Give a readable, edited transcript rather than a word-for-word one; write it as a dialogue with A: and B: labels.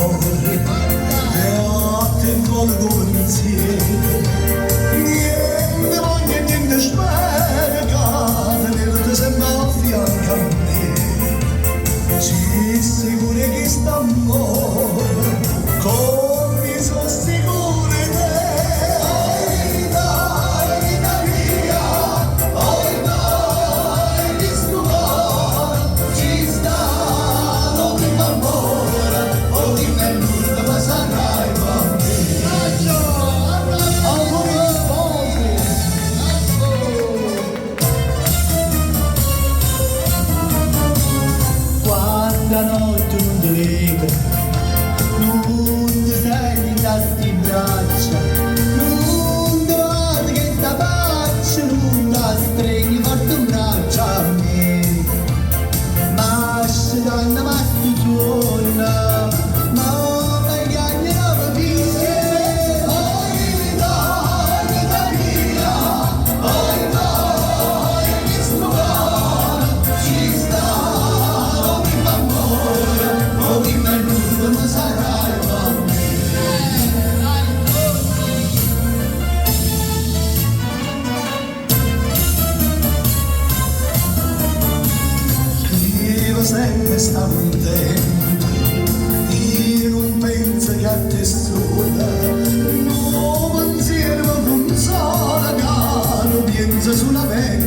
A: d'amore e a te colgo pensiero niente voglio e niente spera tenerti sempre a fianco a me ci sicuro che sta amore con mi sono sicuro te la notte non ti lega, non ti sei da sti braccia, non ti vado che ti faccio, non ti stringi forte un braccio a me. Ma se danno ma tu torna, ma mi chiagnerò per via. Oi dai, da via, oi dai, che sto cuore ci sta. Non sarai con me. Io sempre sta contento, io non penso che a te sola, no pensiero non sola, caro, penso solamente